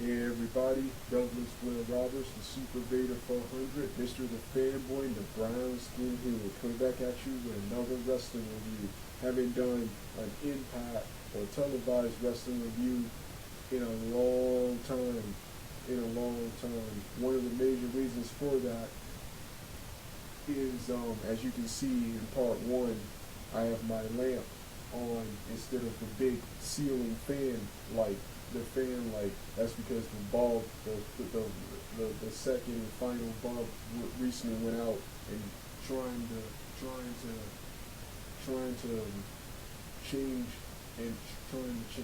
Hey everybody, Douglas Will Roberts, the Super Beta 400, Mr. the Fanboy, and the Brown Skin Hero, coming back at you with another wrestling review. Having done an Impact or televised wrestling review in a long time. One of the major reasons for that is, as you can see in part one, I have my lamp on instead of the big ceiling fan light. The fan light. That's because the bulb, the second and final bulb recently went out, and trying to change and trying to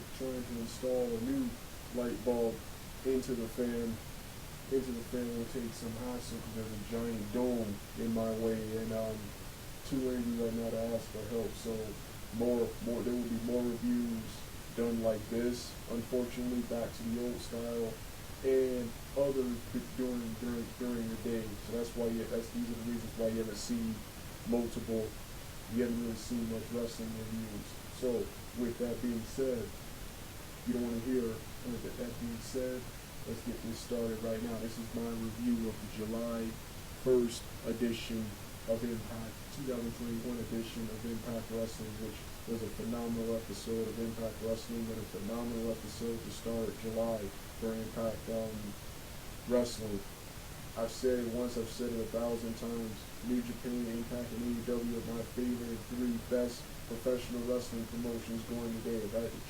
install a new light bulb into the fan. Will take some hassle because there's a giant dome in my way, and too lazy right now to ask for help. So there will be more reviews done like this. Unfortunately, back to the old style, and others during the day. So these are the reasons why you haven't seen multiple. You haven't really seen much wrestling reviews. So with that being said, you don't want to hear. With that being said, let's get this started right now. This is my review of the July 1st edition of Impact, 2021 edition of Impact Wrestling, which was a phenomenal episode of Impact Wrestling and a phenomenal episode to start July for Impact Wrestling. I've said it once, I've said it 1,000 times. New Japan, Impact, and AEW are my favorite three best professional wrestling promotions going today. If I had to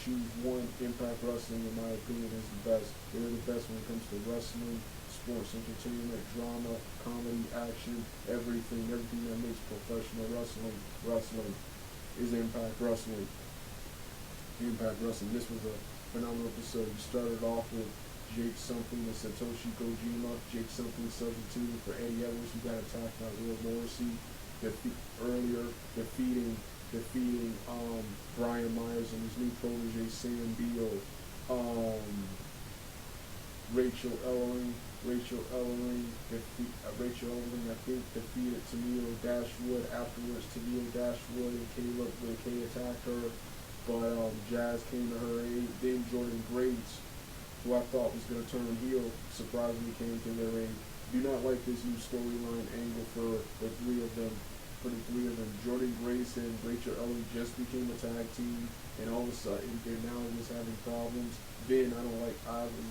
choose one, Impact Wrestling, in my opinion, is the best. They're the best when it comes to wrestling, sports, entertainment, drama, comedy, action, everything that makes professional wrestling is Impact Wrestling. This was a phenomenal episode. We started off with Jake Something and Satoshi Kojima. Jake Something substituted for Eddie Edwards, who got attacked by Will Morrissey defeating Brian Myers and his new protege Sam Beal. Rachel Ellering, I think, defeated Tennille Dashwood. Afterwards, Tennille Dashwood and Kay attacked her, but Jazz came to her aid. Then Jordan Grace, who I thought was going to turn heel, surprisingly came to their aid. Do not like this new storyline angle for the three of them. Jordan Grace and Rachel Ellering just became a tag team, and all of a sudden they're now just having problems. Then I was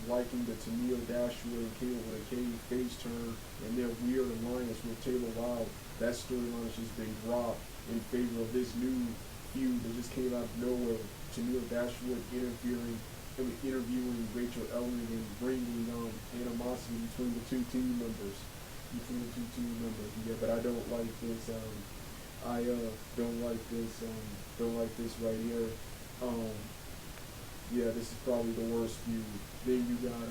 liking the Tennille Dashwood and Kayla with a K face turn and their weird alliance with Taylor Wilde. That storyline has just been dropped in favor of this new feud that just came out of nowhere. Tennille Dashwood interviewing Rachel Ellering and bringing animosity between the two team members. Yeah, but I don't like this. Don't like this right here. Yeah, this is probably the worst feud. Then you got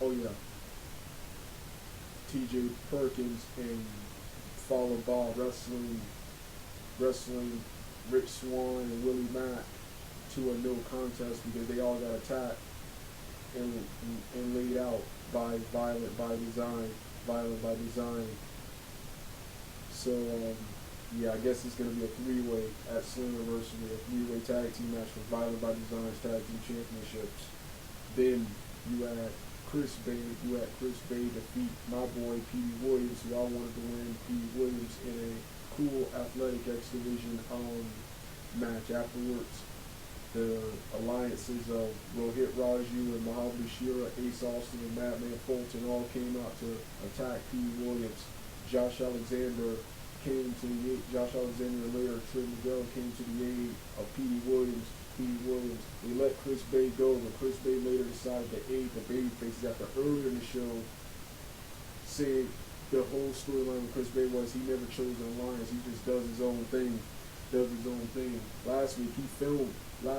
oh yeah, T.J. Perkins and Fallah Ball wrestling Rich Swann and Willie Mack to a no contest because they all got attacked and laid out by Violent by Design. So yeah, I guess it's gonna be a three-way at Slammiversary, a three-way tag team match for Violent by Design's tag team championships. Then you had Chris Bay defeat my boy Petey Williams, who I wanted to win. Petey Williams in a cool athletic X Division match. Afterwards, the alliances of Rohit Raju and Mahabali Shira, Ace Austin, and Madman Fulton all came out to attack Petey Williams. Josh Alexander and later Trey Miguel came to the aid of Petey Williams. They let Chris Bay go, but Chris Bay later decided to aid the babyfaces after earlier in the show saying the whole storyline with Chris Bay was he never chose an alliance, he just does his own thing. Last week he filmed the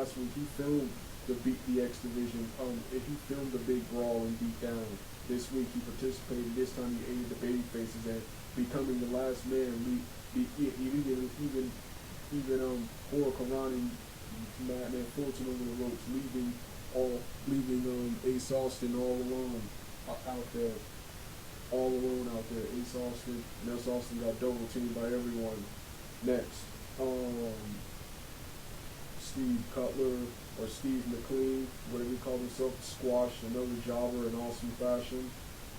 X Division. He filmed the big brawl and beat down. This week he participated. This time he aided the babyfaces and becoming the last man. Even Huracanrani Madman Fulton over the ropes, leaving Ace Austin all alone out there. Ace Austin got double teamed by everyone. Next, um, Steve Cutler or Steve McLean, whatever he called himself, squashed another jobber in awesome fashion.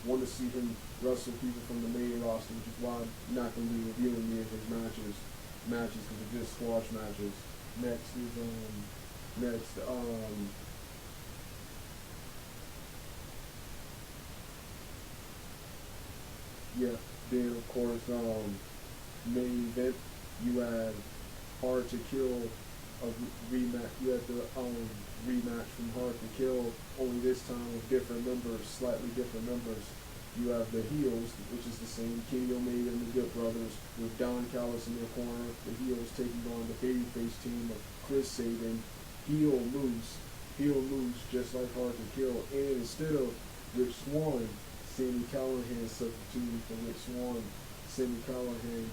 Want to see him wrestle people from the main roster, which is why I'm not going to be reviewing any of his matches because they're just squash matches. Next is next yeah. Then of course main event you have Hard to Kill a rematch. You have the rematch from Hard to Kill, only this time with different members, slightly different members. You have the heels, which is the same, Kenny Omega and the Good Brothers, with Don Callis in their corner. The heels taking on the babyface team of Chris Sabin. Heel moves just like Hard to Kill. And instead of Rich Swann, Sammy Callahan substituting for Rich Swann. Sammy Callahan.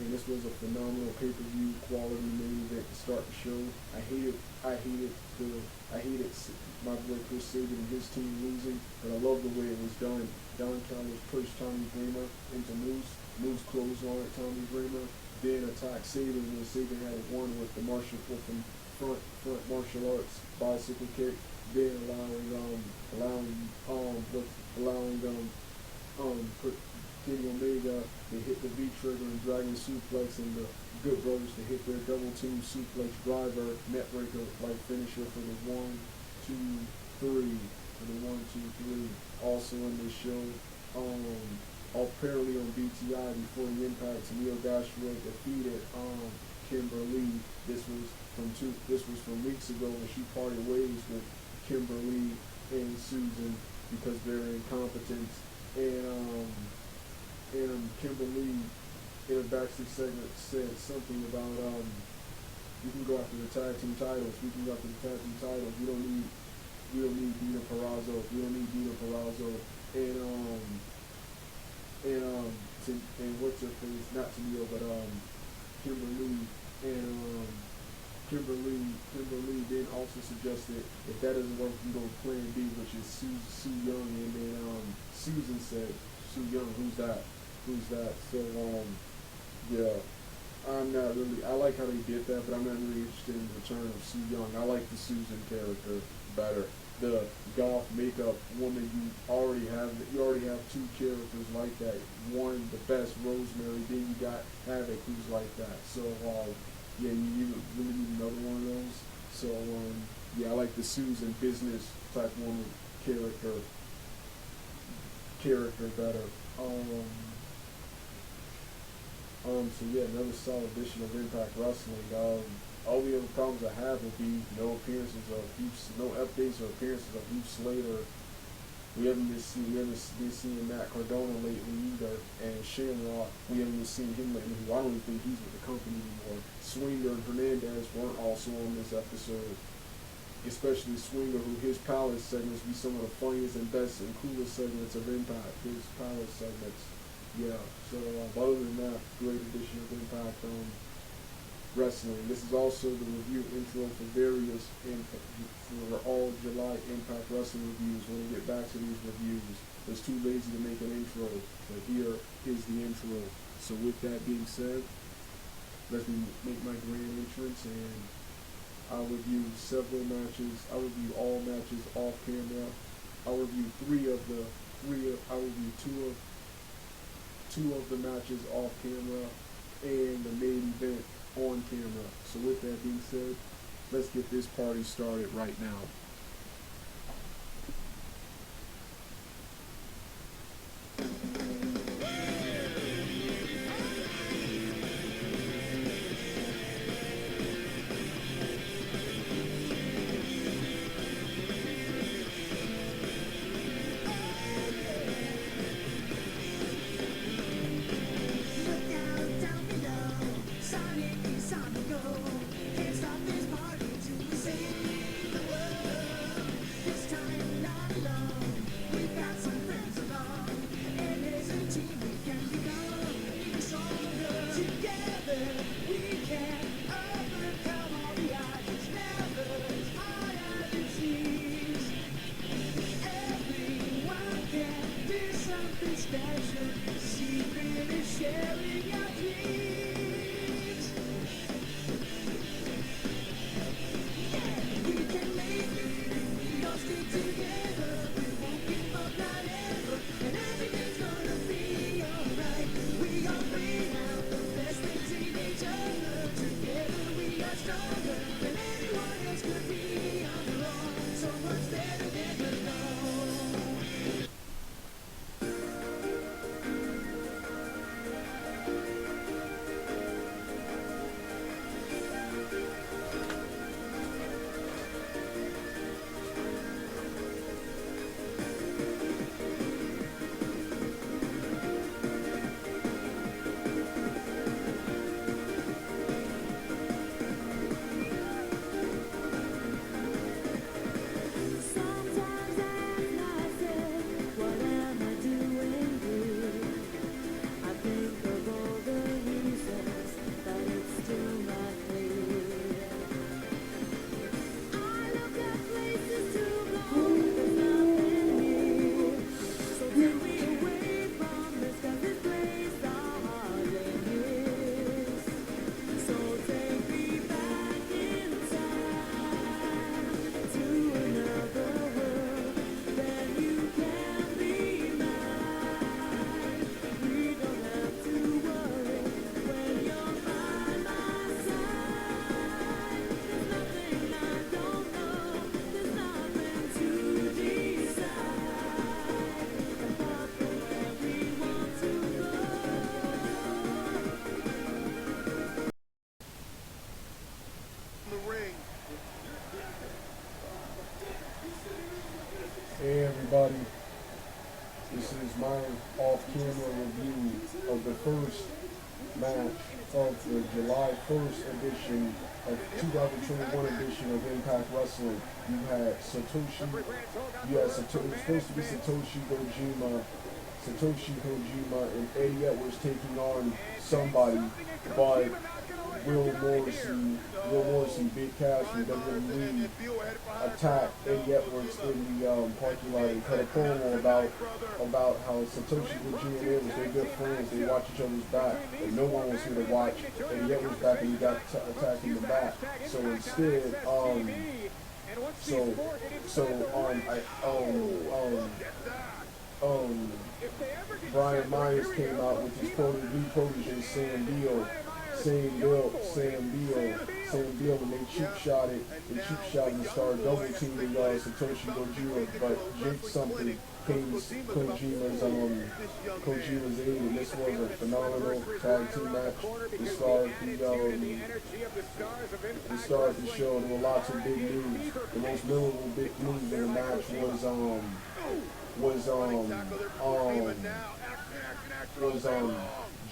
This was a phenomenal pay-per-view quality main event to start the show. I hated my boy Chris Sabin and his team losing, but I love the way it was done. Don Callis pushed Tommy Dreamer into Moose. Moose closed on at Tommy Dreamer, then attacked Sabin when Sabin had won with the front martial arts bicycle kick, then put Kenny Omega to hit the V-trigger and Dragon Suplex, and the Good Brothers to hit their double team suplex driver, neckbreaker like finisher for the 1, 2, 3, for the 1, 2, 3. Also in this show, apparently on BTI before the Impact, Neil Dashwood defeated Kimberly. This was from weeks ago when she parted ways with Kimberly and Susan because they're incompetent. And Kimberly in a backstage segment said something about we can go after the tag team titles. We can go after the tag team titles. We don't need Dina Purrazzo. We don't need Dina Purrazzo. And what's her face? Not Tamio, but Kimberly and Kimberly then also suggested if that doesn't work, we can go with Plan B, which is Sue Young. And then Susan said, Sue Young, who's that? So yeah, I'm not really. I like how they did that, but I'm not really interested in the return of Sue Young. I like the Susan character better. The goth makeup woman, you already have two characters like that. One, the best, Rosemary. Then you got Havoc, who's like that. So yeah, you really need another one of those. So yeah, I like the Susan business type woman character better. So yeah, another solid edition of Impact Wrestling. All the other problems I have will be no updates or appearances of Heath Slater. We haven't been seeing Matt Cardona lately either, and Shamrock, we haven't been seeing him lately, who I don't even think he's with the company anymore. Swinger and Hernandez weren't also on this episode, especially Swinger, who his Palace segments be some of the funniest and best and coolest segments of Impact, his Palace segments. Yeah, so other than that, great edition of Impact Wrestling. This is also the review intro for all July Impact Wrestling reviews. When we get back to these reviews, I was too lazy to make an intro, but here is the intro. So with that being said, let me make my grand entrance, and I'll review several matches. I'll review all matches off camera. I'll review I'll review two of the matches off camera, and the main event on camera. So with that being said, let's get this party started right now. the first match of the July 1st edition of 2021 edition of Impact Wrestling. You had Satoshi, it was supposed to be Satoshi Kojima and Eddie Edwards taking on somebody, but Will Morrissey, Big Cass from WWE attacked Eddie Edwards in the parking lot and cut a promo about how Satoshi Kojima and Edwards, they're good friends, they watch each other's back, and no one was here to watch Eddie Edwards back, and he got attacked in the back. So instead, Brian Myers came out with his new protege, Sam Beal, and they cheap shot and started double teaming Satoshi Kojima, but Jake something came Kojima's aid, and this was a phenomenal tag team match. It started the show. There were lots of big moves. The most memorable big moves in the match was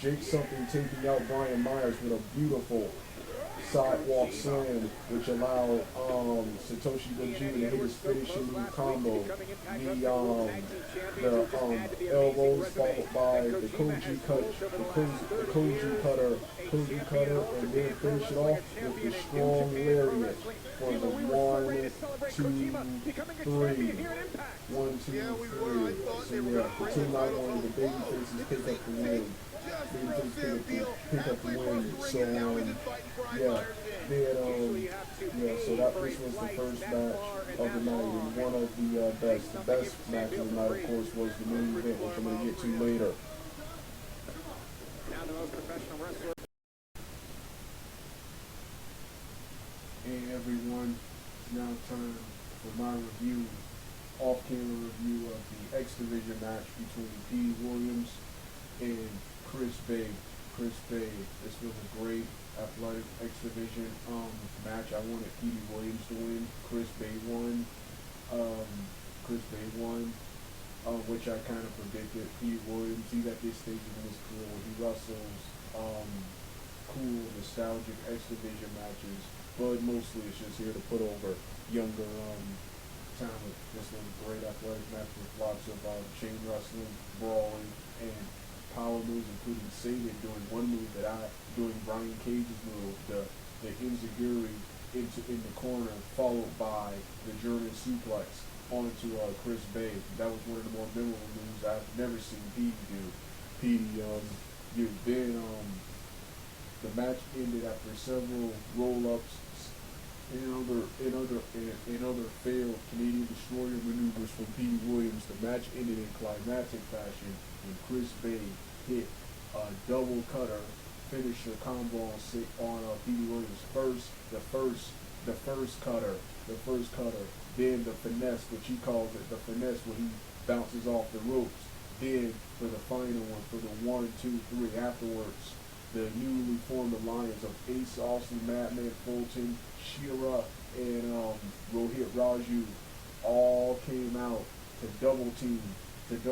Jake something taking out Brian Myers with a beautiful sidewalk slam, which allowed Satoshi Kojima to hit his finishing move combo. The elbows followed by the Koji cutter, and then finish it off with the strong lariat for the 1, 2, 3. 1, 2, 3. So yeah, the team out on the baby faces pick up the win. Pick up the win. So so this was the first match of the night, and one of the best. The best match of the night, of course, was the main event, which I'm going to get to later. Now the most professional wrestler. Hey everyone, it's now time for my review, off-camera review of the X Division match between Petey Williams and Chris Bay. This was a great athletic X Division match. I wanted Petey Williams to win. Chris Bay won, which I kind of predicted. Petey Williams, he's at this stage in his career where he wrestles cool, nostalgic X Division matches, but mostly it's just here to put over younger talent. This was a great athletic match with lots of chain wrestling, brawling, and power moves, including Saban doing Brian Cage's move, the Enziguri in the corner, followed by the German suplex onto Chris Bay. That was one of the more memorable moves I've never seen Petey do. The match ended after several roll-ups and other failed Canadian Destroyer maneuvers from Petey Williams. The match ended in climactic fashion when Chris Bay hit a double cutter, finisher combo on Petey Williams. The first cutter, then the finesse, which he calls it, the finesse where he bounces off the ropes. Then for the final one, for the 1, 2, 3 afterwards, the newly formed alliance of Ace Austin, Madman Fulton, Shira, and Rohit Raju all came out to double team and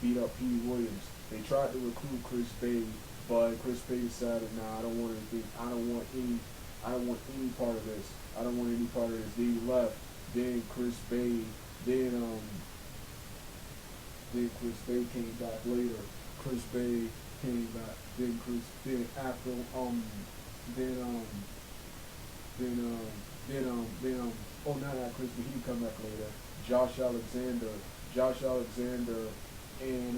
beat up Petey Williams. They tried to recruit Chris Bay, but Chris Bay decided, nah, I don't want any part of this. They left. Then Chris Bay came back later. Chris Bay came back. Not Chris Bay. He come back later. Josh Alexander, and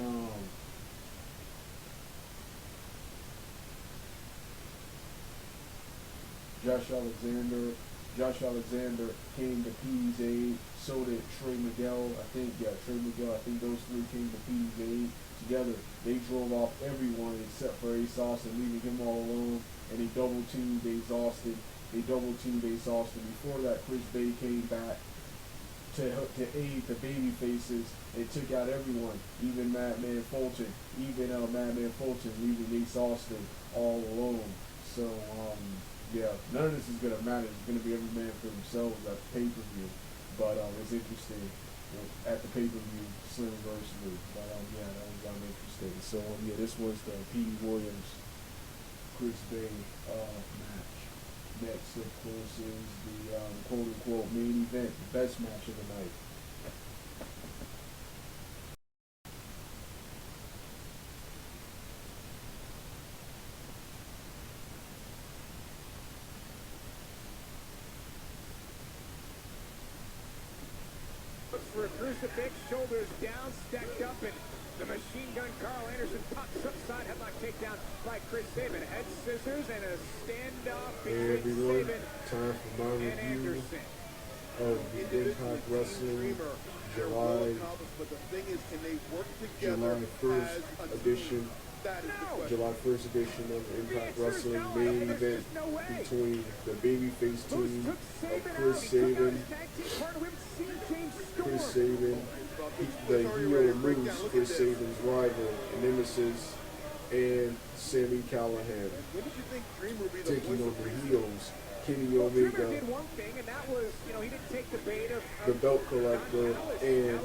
Josh Alexander came to Petey's aid. So did Trey Miguel. I think those three came to Petey's aid. Together, they drove off everyone except for Ace Austin, leaving him all alone. And they double teamed Ace Austin. Before that, Chris Bay came back to aid the baby faces. They took out everyone, even Madman Fulton, leaving Ace Austin all alone. So, none of this is going to matter. It's going to be every man for themselves at the pay-per-view. But it's interesting. at the pay-per-view Slammiversary. But yeah, that was interesting. So yeah, this was the Petey Williams Chris Bay match. Next, of course, is the quote-unquote main event, the best match of the night. For a crucifix, shoulders down, stacked up, and the machine gun Carl Anderson pops upside headlock takedown by Chris Sabin. Head scissors and a standoff Hey between everyone, Sabin time for my and review Anderson. of the Impact Wrestling July 1st edition. July 1st edition of the Impact Wrestling main event between the babyface team of Chris Sabin, the heel Moose, Chris Sabin's rival, nemesis, and Sami Callihan, taking on the heels, Kenny Omega, the belt collector, and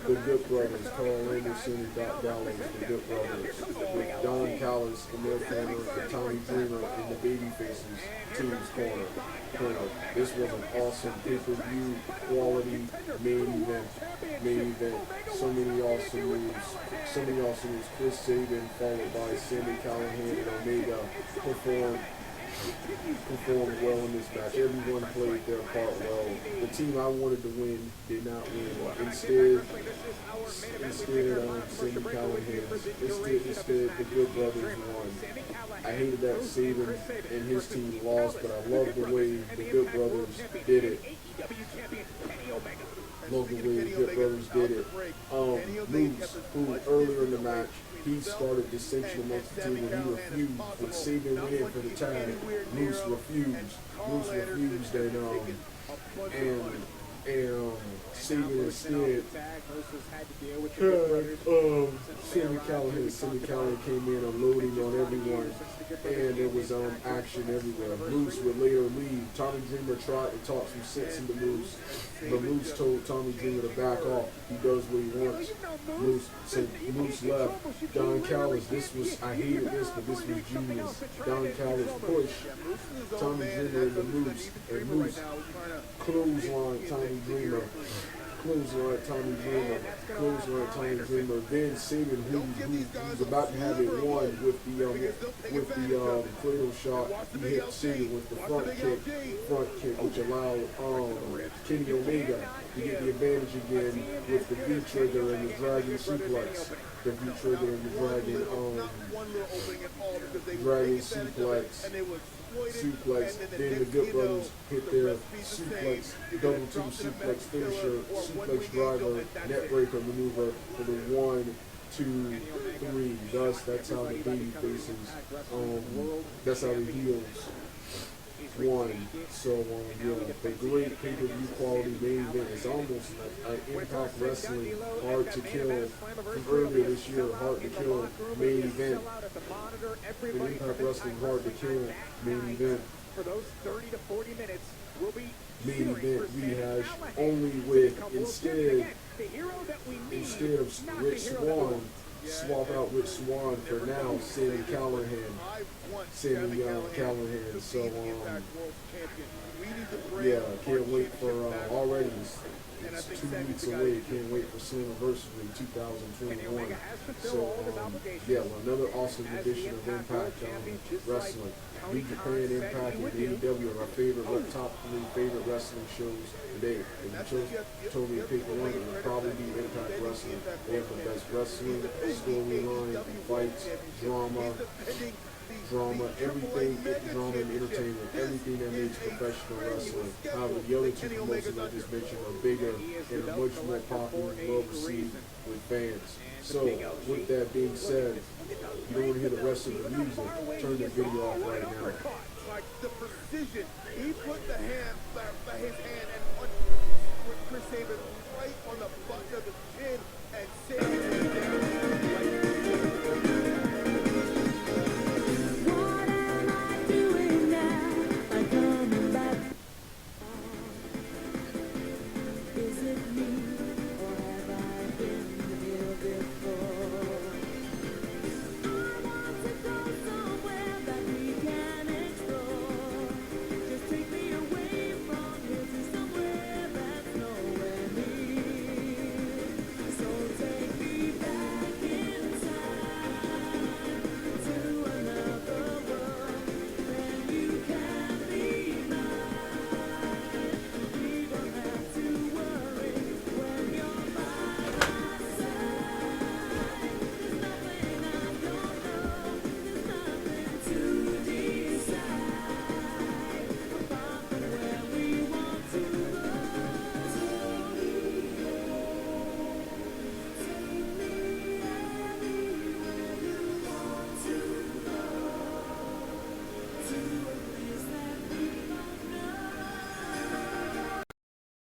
the Good Brothers, Carl Anderson and Doc Gallows, the Good Brothers, with Don Callis in their corner, and Tommy Dreamer in the babyfaces team's corner. This was an awesome pay-per-view quality main event. So many awesome moves. Chris Sabin followed by Sami Callihan and Omega performed well in this match. Everyone played their part well. The team I wanted to win did not win. Instead, Sami Callihan, instead the Good Brothers won. I hated that Sabin and his team lost, but I love the way the Good Brothers did it. Moose, who earlier in the match, he started dissension amongst the team when he refused. When Sabin went in for the tag, Moose refused. And Sabin instead Sami Callihan came in unloading on everyone, and there was action everywhere. Moose would later leave. Tommy Dreamer tried to talk some sense into Moose, but Moose told Tommy Dreamer to back off. He does what he wants. Moose left. Don Callis, I hated this, but this was genius. Don Callis pushed Tommy Dreamer into Moose, and Moose clothesline Tommy Dreamer. Then Sabin, who's about to have it won with the cradle shot, he hit Sabin with the front kick, which allowed Kenny Omega to get the advantage again with the V-trigger and the dragon suplex. Then the Good Brothers hit their double team suplex finisher, suplex driver, net breaker maneuver for the 1, 2, 3. Thus, that's how the baby faces, that's how the heels won. So, yeah, the great pay-per-view quality main event is almost an Impact Wrestling Hard to Kill from earlier this year, Hard to Kill main event. An Impact Wrestling Hard to Kill main event. For those 30 to 40 minutes, we'll be main event rehash only with instead of Rich Swann, swap out Rich Swann for now Sami Callihan. So yeah, can't wait for already. It's 2 weeks away. Can't wait for Slammiversary 2021. So yeah, well, another awesome edition of Impact Wrestling. New Japan, Impact, and AEW are our top 3 favorite wrestling shows today. If you told me to pick one, it would probably be Impact Wrestling. They have the best wrestling, storyline, fights, drama, everything, drama and entertainment, everything that makes professional wrestling. However, the other 2 promotions I just mentioned are bigger and are much more popular and well received with fans. So, with that being said, if you don't want to hear the rest of the music, turn the video off right now. Like the precision, he put his hand and put Chris Sabin right on the button of the chin and saved him.